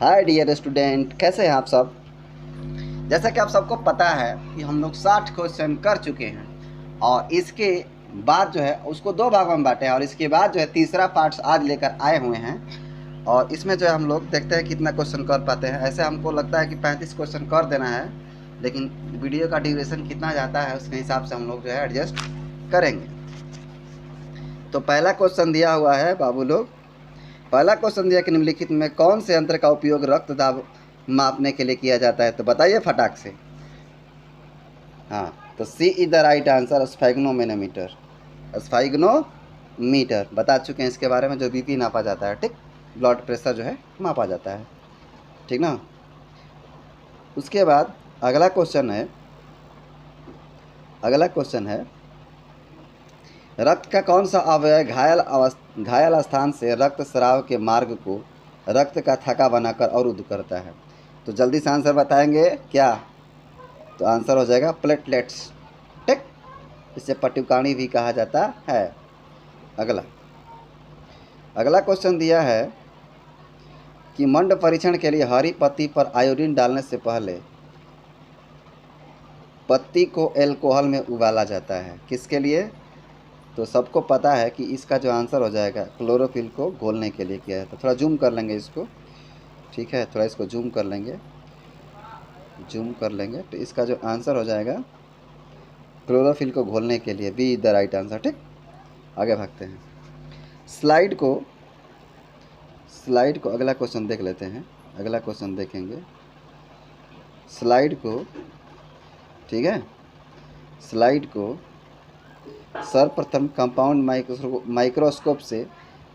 Hi dear student, कैसे हैं आप सब। जैसा कि आप सबको पता है कि हम लोग 60 क्वेश्चन कर चुके हैं और इसके बाद जो है उसको 2 भागों में बांटे हैं और इसके बाद जो है तीसरा पार्ट आज लेकर आए हुए हैं। और इसमें जो है हम लोग देखते हैं कितना क्वेश्चन कर पाते हैं। ऐसे हमको लगता है कि 35 क्वेश्चन कर देना है, लेकिन वीडियो का ड्यूरेशन कितना जाता है उसके हिसाब से हम लोग जो है एडजस्ट करेंगे। तो पहला क्वेश्चन दिया हुआ है बाबू लोग। पहला क्वेश्चन दिया कि निम्नलिखित में कौन से यंत्र का उपयोग रक्त दाब मापने के लिए किया जाता है, तो बताइए फटाक से। हाँ, तो सी इज द राइट आंसर, स्फैग्नोमीटर। स्फैग्नोमीटर बता चुके हैं इसके बारे में, जो बीपी नापा जाता है, ठीक, ब्लड प्रेशर जो है मापा जाता है, ठीक ना। उसके बाद अगला क्वेश्चन है रक्त का कौन सा अवयव घायल स्थान से रक्त स्राव के मार्ग को रक्त का थक्का बनाकर अवरुद्ध करता है, तो जल्दी से आंसर बताएंगे क्या। तो आंसर हो जाएगा प्लेटलेट्स, ठीक, इसे पट्टुकाणी भी कहा जाता है। अगला क्वेश्चन दिया है कि मंड परीक्षण के लिए हरी पत्ती पर आयोडीन डालने से पहले पत्ती को एल्कोहल में उबाला जाता है, किसके लिए। तो सबको पता है कि इसका जो आंसर हो जाएगा क्लोरोफिल को घोलने के लिए किया है। तो थोड़ा जूम कर लेंगे इसको, ठीक है, थोड़ा इसको जूम कर लेंगे तो इसका जो आंसर हो जाएगा क्लोरोफिल को घोलने के लिए, बी द राइट आंसर, ठीक। आगे भागते हैं, स्लाइड को अगला क्वेश्चन देख लेते हैं। अगला क्वेश्चन देखेंगे स्लाइड को, ठीक है। स्लाइड को सर्वप्रथम कंपाउंड माइक्रोस्कोप से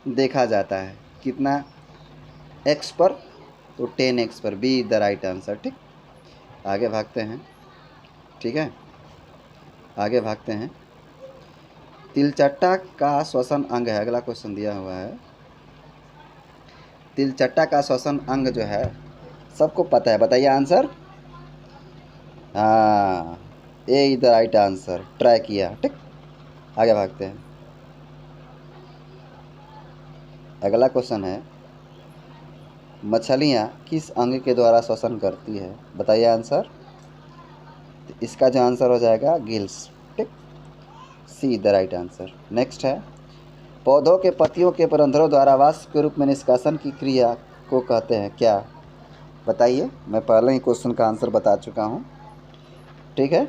देखा जाता है, कितना एक्स पर, तो 10x पर, बी द राइट आंसर, ठीक। आगे भागते हैं, ठीक है, आगे भागते हैं। तिलचट्टा का श्वसन अंग है, अगला क्वेश्चन दिया हुआ है। तिलचट्टा का श्वसन अंग जो है सबको पता है, बताइए आंसर। हाँ, A is the right answer, trachea, ठीक। आगे भागते हैं। अगला क्वेश्चन है मछलियाँ किस अंग के द्वारा श्वसन करती है, बताइए आंसर। इसका जो आंसर हो जाएगा गिल्स, ठीक, see the right answer. Next है पौधों के पत्तियों के रंध्रों द्वारा वाष्प के रूप में निष्कासन की क्रिया को कहते हैं क्या, बताइए। मैं पहले ही क्वेश्चन का आंसर बता चुका हूँ, ठीक है।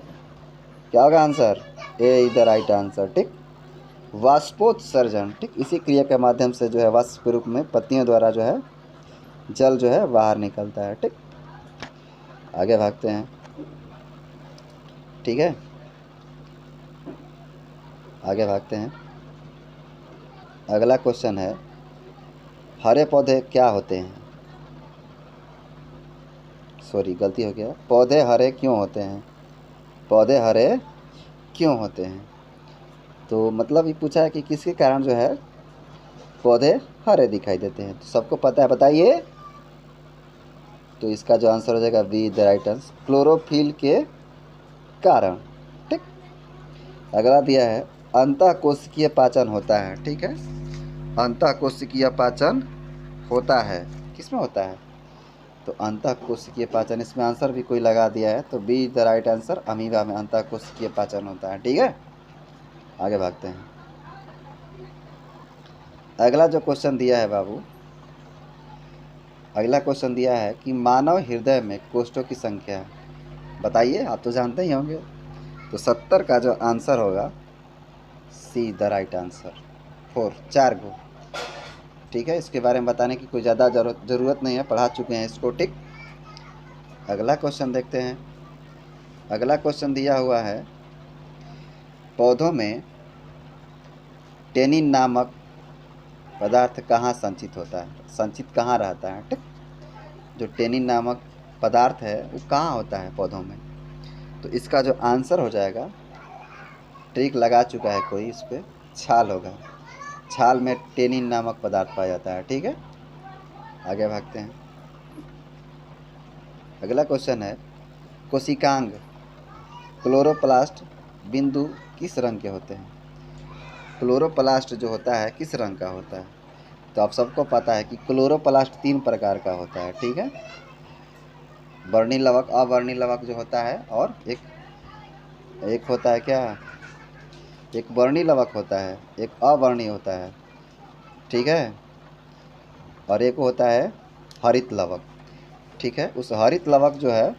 क्या होगा answer, A is the right answer, ठीक, वाष्पोत्सर्जन, ठीक। इसी क्रिया के माध्यम से जो है वाष्प के रूप में पत्तियों द्वारा जो है जल जो है बाहर निकलता है, ठीक। आगे भागते हैं, ठीक है, आगे भागते हैं। अगला क्वेश्चन है हरे पौधे क्या होते हैं, सॉरी गलती हो गया, पौधे हरे क्यों होते हैं, पौधे हरे क्यों होते हैं। तो मतलब ये पूछा है कि किसके कारण जो है पौधे हरे दिखाई देते हैं, तो सबको पता है, बताइए। तो इसका जो आंसर हो जाएगा be the right answer, chlorophyll के कारण, ठीक। अगला दिया है अंतःकोशिकीय पाचन होता है, ठीक है। अंतःकोशिकीय पाचन होता है, किसमें होता है, तो अंतःकोशिकीय पाचन, इसमें आंसर भी कोई लगा दिया है, तो be the right answer, amoeba में अंतःकोशिकीय पाचन होता है, ठीक है। आगे भागते हैं। अगला जो क्वेश्चन दिया है बाबू, अगला क्वेश्चन दिया है कि मानव हृदय में कोष्ठों की संख्या है, बताइए, आप तो जानते ही होंगे। तो 70 का जो आंसर होगा सी द राइट आंसर, 4 गो, ठीक है। इसके बारे में बताने की कोई ज़्यादा ज़रूरत नहीं है, पढ़ा चुके हैं इसको, ठीक। अगला क्वेश्चन देखते हैं। अगला क्वेश्चन दिया हुआ है पौधों में टेनिन नामक पदार्थ कहाँ संचित होता है, संचित कहाँ रहता है, ठीक। जो टेनिन नामक पदार्थ है वो कहाँ होता है पौधों में, तो इसका जो आंसर हो जाएगा, ट्रिक लगा चुका है कोई इस पर, छाल होगा, छाल में टेनिन नामक पदार्थ पाया जाता है, ठीक है। आगे भागते हैं। अगला क्वेश्चन है कोशिकांग क्लोरोप्लास्ट बिंदु किस रंग के होते हैं, क्लोरोप्लास्ट जो होता है किस रंग का होता है, तो आप सबको पता है कि क्लोरोप्लास्ट 3 प्रकार का होता है, ठीक है। वर्णी लवक, अवर्णी लवक जो होता है, और एक होता है क्या, एक वर्णी लवक होता है, एक अवर्णी होता है, ठीक है, और एक होता है हरित लवक, ठीक है। उस हरित लवक जो है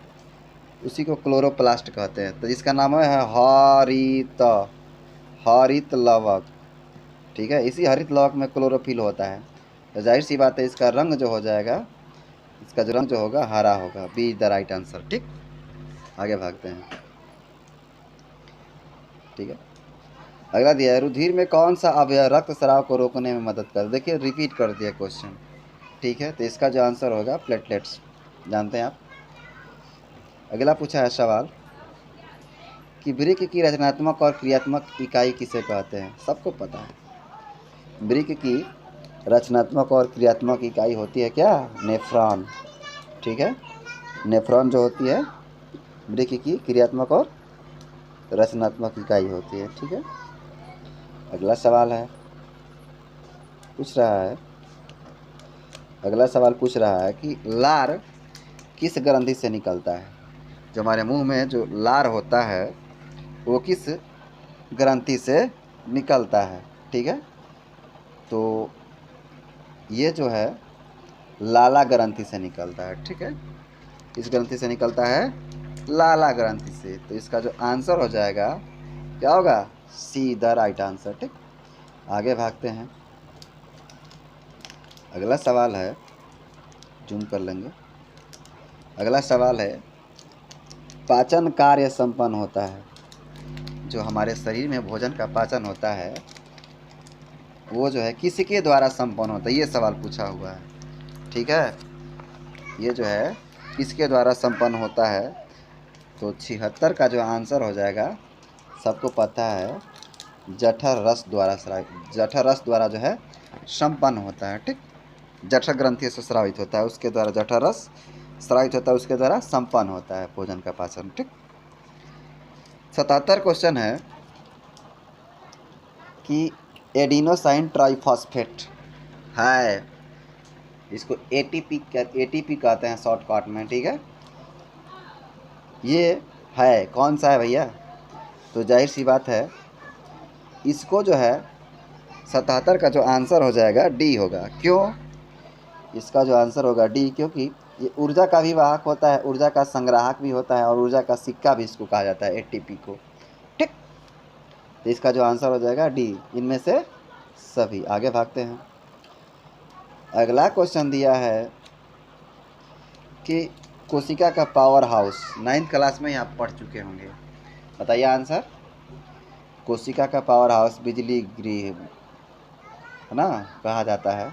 उसी को क्लोरोप्लास्ट कहते हैं। तो इसका नाम है हरित लवक, ठीक है। इसी हरित लवक में क्लोरोफिल होता है। तो जाहिर सी बात है इसका रंग जो हो जाएगा, इसका जो रंग जो होगा हरा होगा। B is the right answer, ठीक। आगे भागते हैं, ठीक है। अगला दिया है, रुधिर में कौन सा अवयव रक्त स्राव को रोकने में मदद कर। देखिए रिपीट कर दिया क्वेश्चन, ठीक है। तो इसका जो आंसर होगा प्लेटलेट्स, जानते हैं आप। अगला पूछा है सवाल कि वृक्क की रचनात्मक और क्रियात्मक इकाई किसे कहते हैं। सबको पता है वृक्क की रचनात्मक और क्रियात्मक इकाई होती है क्या, नेफ्रॉन, ठीक है। नेफ्रॉन जो होती है वृक्क की क्रियात्मक और रचनात्मक इकाई होती है, ठीक है। अगला सवाल है, पूछ रहा है, अगला सवाल पूछ रहा है कि लार किस ग्रंथि से निकलता है। जो हमारे मुंह में जो लार होता है वो किस ग्रंथि से निकलता है, ठीक है। तो ये जो है लाला ग्रंथि से निकलता है, ठीक है। इस ग्रंथि से निकलता है, लाला ग्रंथि से। तो इसका जो आंसर हो जाएगा क्या होगा, सी द राइट आंसर, ठीक। आगे भागते हैं। अगला सवाल है, जूम कर लेंगे। अगला सवाल है, पाचन कार्य संपन्न होता है, जो हमारे शरीर में भोजन का पाचन होता है वो जो है किसके द्वारा संपन्न होता है, ये सवाल पूछा हुआ है, ठीक है। ये जो है किसके द्वारा संपन्न होता है। तो 76 का जो आंसर हो जाएगा, सबको पता है जठर रस द्वारा जठर रस द्वारा जो है संपन्न होता है, ठीक। जठर ग्रंथि से स्रावित होता है, उसके द्वारा जठर रस स्रावित होता है, उसके द्वारा संपन्न होता है भोजन का पाचन, ठीक। 77 क्वेश्चन है कि एडिनोसाइन ट्राइफॉस्फेट है, इसको एटीपी कहते हैं शॉर्टकट में, ठीक है। ये है कौन सा है भैया, तो जाहिर सी बात है इसको जो है 77 का जो आंसर हो जाएगा डी होगा। क्यों, इसका जो आंसर होगा डी, क्योंकि ये ऊर्जा का भी वाहक होता है, ऊर्जा का संग्राहक भी होता है, और ऊर्जा का सिक्का भी इसको कहा जाता है, एटीपी को, ठीक। तो इसका जो आंसर हो जाएगा डी, इनमें से सभी। आगे भागते हैं। अगला क्वेश्चन दिया है कि कोशिका का पावर हाउस, 9th क्लास में ही आप पढ़ चुके होंगे, बताइए आंसर। कोशिका का पावर हाउस बिजली गृह है ना, कहा जाता है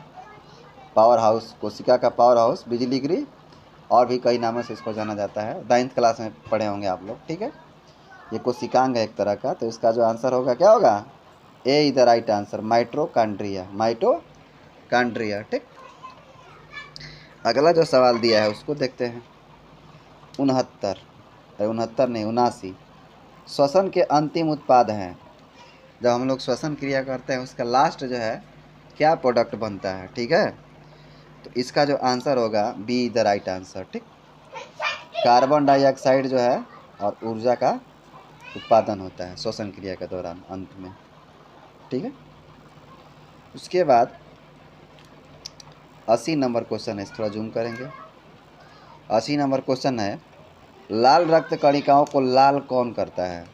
पावर हाउस, कोशिका का पावर हाउस, बिजली गृह, और भी कई नामों से इसको जाना जाता है। 9th क्लास में पढ़े होंगे आप लोग, ठीक है। ये कोशिकांग है एक तरह का। तो इसका जो आंसर होगा क्या होगा, A is the right answer, mitochondria, ठीक। अगला जो सवाल दिया है उसको देखते हैं। 69 नहीं 79 श्वसन के अंतिम उत्पाद हैं। जब हम लोग श्वसन क्रिया करते हैं उसका लास्ट जो है क्या प्रोडक्ट बनता है, ठीक है। तो इसका जो आंसर होगा बी द राइट आंसर, ठीक। कार्बन डाइऑक्साइड जो है और ऊर्जा का उत्पादन होता है श्वसन क्रिया के दौरान अंत में, ठीक है। उसके बाद 80 नंबर क्वेश्चन है, थोड़ा जूम करेंगे। 80 नंबर क्वेश्चन है, लाल रक्त कणिकाओं को लाल कौन करता है।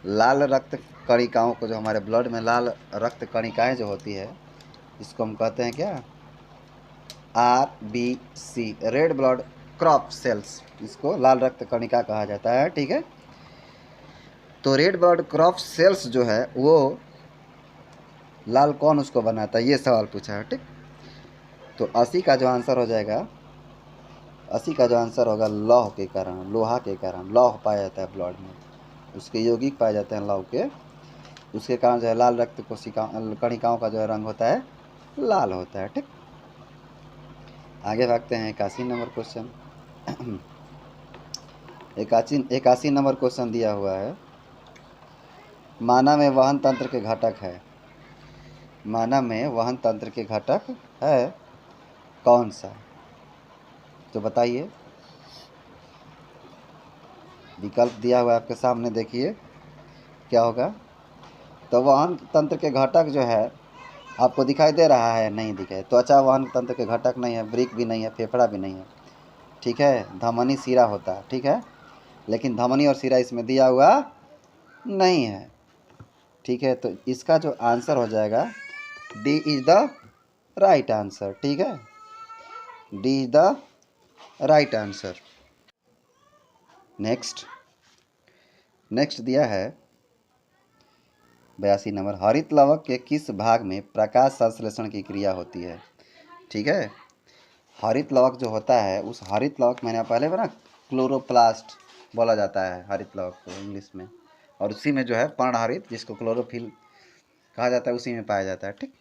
लाल रक्त कणिकाओं को, जो हमारे ब्लड में लाल रक्त कणिकाएं जो होती है, इसको हम कहते हैं क्या, RBC, red blood crop cells, इसको लाल रक्त कणिका कहा जाता है, ठीक है। तो रेड ब्लड क्रॉप सेल्स जो है वो लाल कौन उसको बनाता है, ये सवाल पूछा है, ठीक। तो 80 का जो आंसर हो जाएगा, 80 का जो आंसर होगा लौह के कारण, लोहा के कारण लौह पाया जाता है ब्लड में, उसके यौगिक पाए जाते हैं लौह के, उसके कारण जो है लाल रक्त कोशिका कणिकाओं का जो है रंग होता है लाल होता है, ठीक। आगे भागते हैं। 81 नंबर क्वेश्चन 81 नंबर क्वेश्चन दिया हुआ है, मानव में वहन तंत्र के घटक है। मानव में वहन तंत्र के घटक है कौन सा? तो बताइए, विकल्प दिया हुआ है आपके सामने, देखिए क्या होगा। तो वहन तंत्र के घटक जो है आपको दिखाई दे रहा है? नहीं दिखाई। त्वचा वहन तंत्र के घटक नहीं है, वृक्क भी नहीं है, फेफड़ा भी नहीं है, ठीक है। धमनी सिरा होता है, ठीक है, लेकिन धमनी और सिरा इसमें दिया हुआ नहीं है, ठीक है। तो इसका जो आंसर हो जाएगा D is the right answer, ठीक है। D is the right answer. Next दिया है 82 नंबर, हरित लवक के किस भाग में प्रकाश संश्लेषण की क्रिया होती है? ठीक है, हरित लवक जो होता है, उस हरित लवक मैंने पहले बना क्लोरोप्लास्ट बोला जाता है हरित लवक को इंग्लिश में, और उसी में जो है पर्णहरित जिसको क्लोरोफिल कहा जाता है उसी में पाया जाता है, ठीक।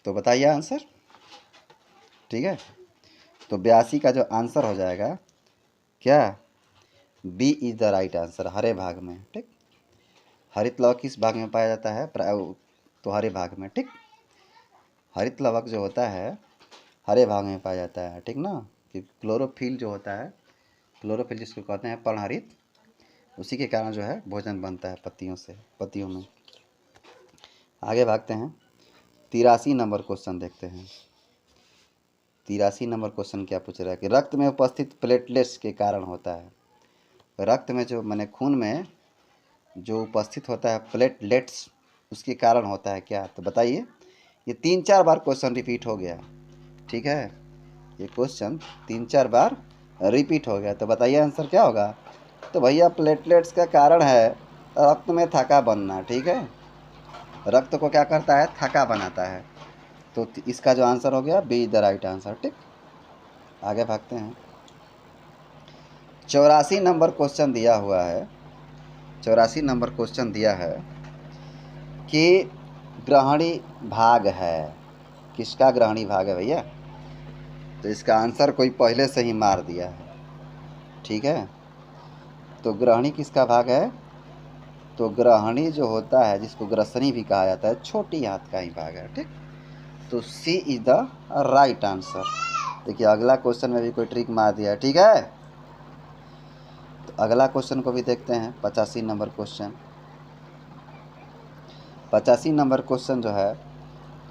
तो बताइए आंसर, ठीक है। तो 82 का जो आंसर हो जाएगा क्या? B is the right answer, हरे भाग में, ठीक। हरित लवक किस भाग में पाया जाता है? तो हरे भाग में, ठीक। हरित लवक जो होता है हरे भाग में पाया जाता है, ठीक ना। कि क्लोरोफिल जो होता है, क्लोरोफिल जिसको कहते हैं पर्णहरित, उसी के कारण जो है भोजन बनता है पत्तियों में। आगे भागते हैं, 83 नंबर क्वेश्चन देखते हैं। 83 नंबर क्वेश्चन क्या पूछ रहा है कि रक्त में उपस्थित प्लेटलेट्स के कारण होता है। रक्त में जो मैंने खून में जो उपस्थित होता है प्लेटलेट्स, उसके कारण होता है क्या? तो बताइए। ये 3-4 बार क्वेश्चन रिपीट हो गया, ठीक है। ये क्वेश्चन 3-4 बार रिपीट हो गया, तो बताइए आंसर क्या होगा? तो भैया प्लेटलेट्स का कारण है रक्त में थक्का बनना, ठीक है। रक्त को क्या करता है? थक्का बनाता है। तो इसका जो आंसर हो गया बी द राइट आंसर, ठीक। आगे भागते हैं, 84 नंबर क्वेश्चन दिया हुआ है। 84 नंबर क्वेश्चन दिया है कि ग्रहणी भाग है, किसका ग्रहणी भाग है भैया? तो इसका आंसर कोई पहले से ही मार दिया है, ठीक है। तो ग्रहणी किसका भाग है? तो ग्रहणी जो होता है, जिसको ग्रसनी भी कहा जाता है, छोटी हाथ का ही भाग है, ठीक। तो सी इज द राइट आंसर। देखिए अगला क्वेश्चन में भी कोई ट्रिक मार दिया है, ठीक है। तो अगला क्वेश्चन को भी देखते हैं, 85 नंबर क्वेश्चन। 85 नंबर क्वेश्चन जो है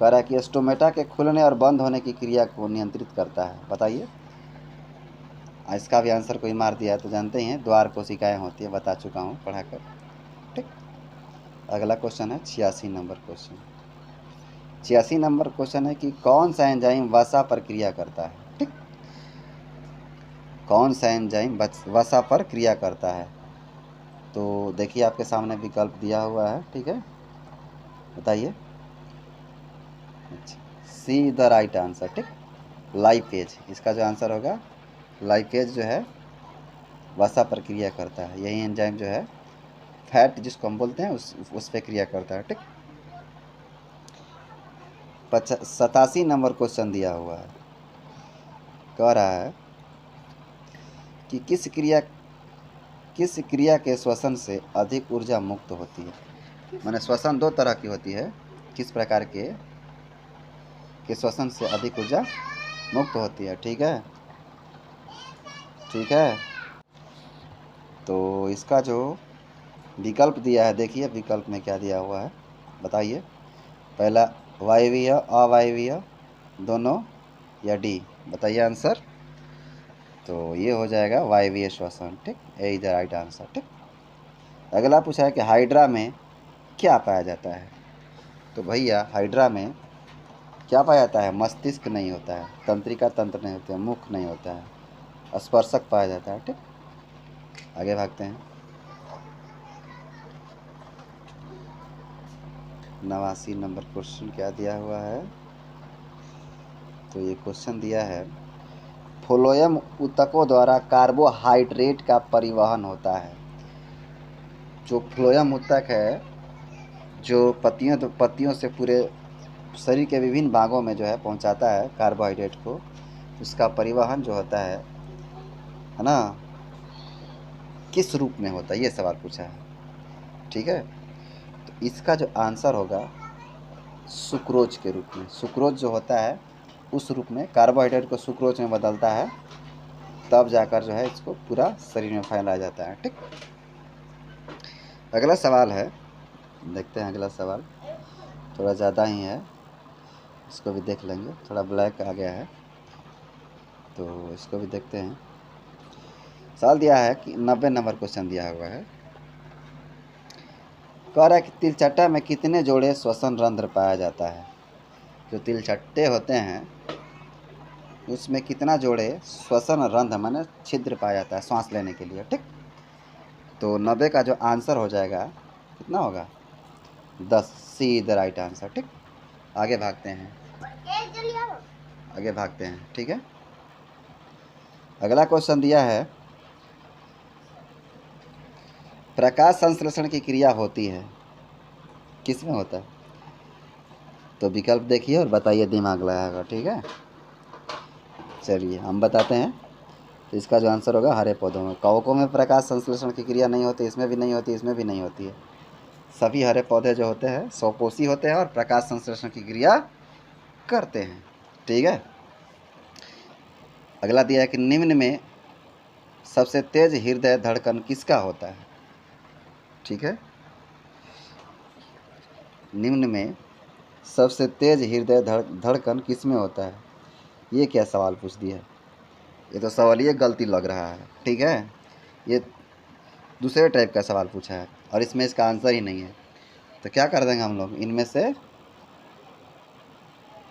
कह रहा है कि स्टोमेटा के खुलने और बंद होने की क्रिया को नियंत्रित करता है, बताइए। इसका भी आंसर कोई मार दिया है, तो जानते ही हैं द्वार कोशिकाएं होती है, बता चुका हूँ पढ़ाकर, ठीक। अगला क्वेश्चन है 86 नंबर क्वेश्चन। 86 नंबर क्वेश्चन है कि कौन सा एंजाइम वसा पर क्रिया करता है, ठीक। कौन सा एंजाइम वसा पर क्रिया करता है? तो देखिए आपके सामने विकल्प दिया हुआ है, ठीक है, बताइए। अच्छा, सी द राइट आंसर, ठीक। लाइपेज, इसका जो आंसर होगा लाइपेज जो है वसा पर क्रिया करता है। यही एंजाइम जो है फैट जिसको हम बोलते हैं उस पर क्रिया करता है, ठीक। 87 नंबर क्वेश्चन दिया हुआ है, कह रहा है कि किस क्रिया के श्वसन से अधिक ऊर्जा मुक्त होती है? माने श्वसन 2 तरह की होती है, किस प्रकार के श्वसन से अधिक ऊर्जा मुक्त होती है, ठीक है, ठीक है। तो इसका जो विकल्प दिया है, देखिए विकल्प में क्या दिया हुआ है, बताइए। पहला वायवीय, अवायवीय, दोनों, या डी? बताइए आंसर। तो ये हो जाएगा वायवीय श्वसन, ठीक। ए इज द राइट आंसर, ठीक। अगला पूछा है कि हाइड्रा में क्या पाया जाता है? तो भैया हाइड्रा में क्या पाया जाता है? मस्तिष्क नहीं होता है, तंत्रिका तंत्र नहीं होते हैं, मुख नहीं होता है, स्पर्शक पाया जाता है, ठीक। आगे भागते हैं, 89 नंबर क्वेश्चन क्या दिया हुआ है? तो ये क्वेश्चन दिया है फ्लोएम ऊतकों द्वारा कार्बोहाइड्रेट का परिवहन होता है। जो फ्लोएम ऊतक है, जो पत्तियों से पूरे शरीर के विभिन्न भागों में जो है पहुंचाता है कार्बोहाइड्रेट को, उसका परिवहन जो होता है ना, किस रूप में होता है, ये सवाल पूछा है, ठीक है। तो इसका जो आंसर होगा सुक्रोज के रूप में। सुक्रोज जो होता है उस रूप में कार्बोहाइड्रेट को सुक्रोज में बदलता है, तब जाकर जो है इसको पूरा शरीर में फैलाया जाता है। ठीक, अगला सवाल है, देखते हैं अगला सवाल, थोड़ा ज़्यादा ही है, इसको भी देख लेंगे, थोड़ा ब्लैक आ गया है तो इसको भी देखते हैं। सवाल दिया है कि 90 नंबर क्वेश्चन दिया हुआ है, कह रहा है कि तिलचट्टा में कितने जोड़े श्वसन रंध्र पाया जाता है। जो तिलचट्टे होते हैं उसमें कितना जोड़े श्वसन रंध्र माने छिद्र पाया जाता है सांस लेने के लिए। ठीक, तो 90 का जो आंसर हो जाएगा कितना होगा, 10। See the right answer. ठीक, आगे भागते हैं, आगे भागते हैं। ठीक है, अगला क्वेश्चन दिया है, प्रकाश संश्लेषण की क्रिया होती है किस में होता है, तो विकल्प देखिए और बताइए, दिमाग लगाएगा। ठीक है, चलिए हम बताते हैं। तो इसका जो आंसर होगा हरे पौधों में। कवकों में प्रकाश संश्लेषण की क्रिया नहीं होती, इसमें भी नहीं होती, इसमें भी नहीं होती है। सभी हरे पौधे जो होते हैं स्वपोषी होते हैं और प्रकाश संश्लेषण की क्रिया करते हैं। ठीक है, अगला दिया है कि निम्न में सबसे तेज हृदय धड़कन किसका होता है। ठीक है, निम्न में सबसे तेज हृदय धड़कन किस में होता है, ये क्या सवाल पूछ दिया, ये तो सवाल गलती लग रहा है। ठीक है, ये दूसरे टाइप का सवाल पूछा है और इसमें इसका आंसर ही नहीं है, तो क्या कर देंगे हम लोग, इनमें से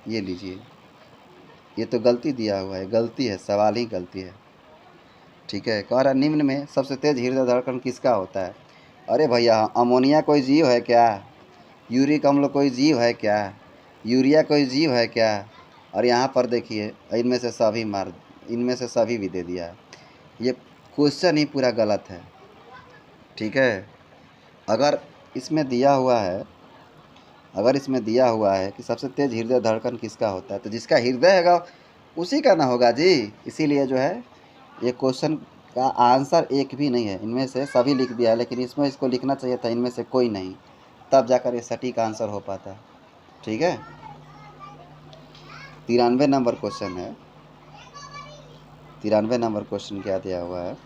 ये लीजिए, ये तो गलती दिया हुआ है, गलती है, सवाल ही गलती है। ठीक है, कह रहा निम्न में सबसे तेज हृदय धड़कन किसका होता है। अरे भैया, अमोनिया कोई जीव है क्या, यूरिक अम्ल कोई जीव है क्या, यूरिया कोई जीव है क्या, और यहाँ पर देखिए इनमें से सभी इनमें से सभी भी दे दिया है। ये क्वेश्चन ही पूरा गलत है। ठीक है, अगर इसमें दिया हुआ है, अगर इसमें दिया हुआ है कि सबसे तेज हृदय धड़कन किसका होता है, तो जिसका हृदय होगा उसी का ना होगा जी। इसीलिए जो है ये क्वेश्चन का आंसर एक भी नहीं है, इनमें से सभी लिख दिया है, लेकिन इसमें इसको लिखना चाहिए था इनमें से कोई नहीं, तब जाकर ये सटीक आंसर हो पाता। ठीक है, 93 नंबर क्वेश्चन है। 93 नंबर क्वेश्चन क्या दिया हुआ है,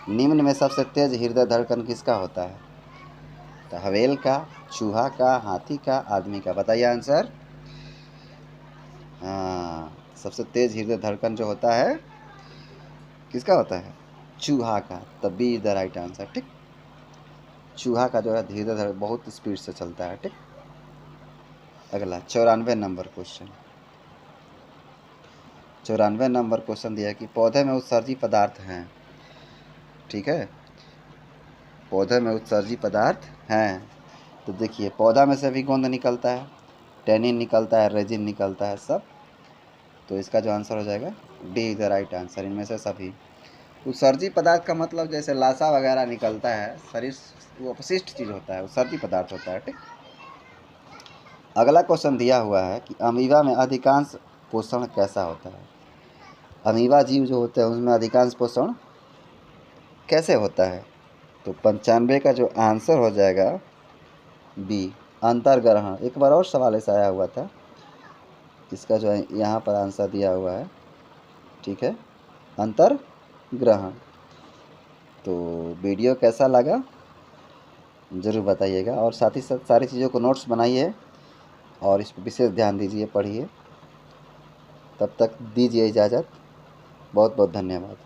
निम्न में सबसे तेज हृदय धड़कन किसका होता है, तो हवेल का, चूहा का, हाथी का, आदमी का, बताइए आंसर। हाँ, सबसे तेज हृदय धड़कन जो होता है किसका होता है, चूहा का, तब बी द राइट आंसर। ठीक, चूहा का जो है हृदय धड़कन बहुत स्पीड से चलता है। ठीक, अगला 94 नंबर क्वेश्चन। 94 नंबर क्वेश्चन दिया है कि पौधे में उत्सर्जी पदार्थ हैं। ठीक है, पौधे में उत्सर्जी पदार्थ हैं, तो देखिए पौधा में से भी गोंद निकलता है, टैनिन निकलता है, रेजिन निकलता है, सब, तो इसका जो आंसर हो जाएगा डी द राइट आंसर, इनमें से सभी। उत्सर्जी पदार्थ का मतलब जैसे लाशा वगैरह निकलता है, शरीर वो अपशिष्ट चीज़ होता है, उत्सर्जी पदार्थ होता है। ठीक, अगला क्वेश्चन दिया हुआ है कि अमीबा में अधिकांश पोषण कैसा होता है। अमीबा जीव जो होते हैं उसमें अधिकांश पोषण कैसे होता है, तो 95 का जो आंसर हो जाएगा बी, अंतर्ग्रहण। एक बार और सवाल ऐसा आया हुआ था, इसका जो है यहाँ पर आंसर दिया हुआ है। ठीक है, अंतर्ग्रहण। तो वीडियो कैसा लगा ज़रूर बताइएगा, और साथ ही साथ सारी चीज़ों को नोट्स बनाइए और इस पर विशेष ध्यान दीजिए, पढ़िए। तब तक दीजिए इजाज़त, बहुत बहुत धन्यवाद।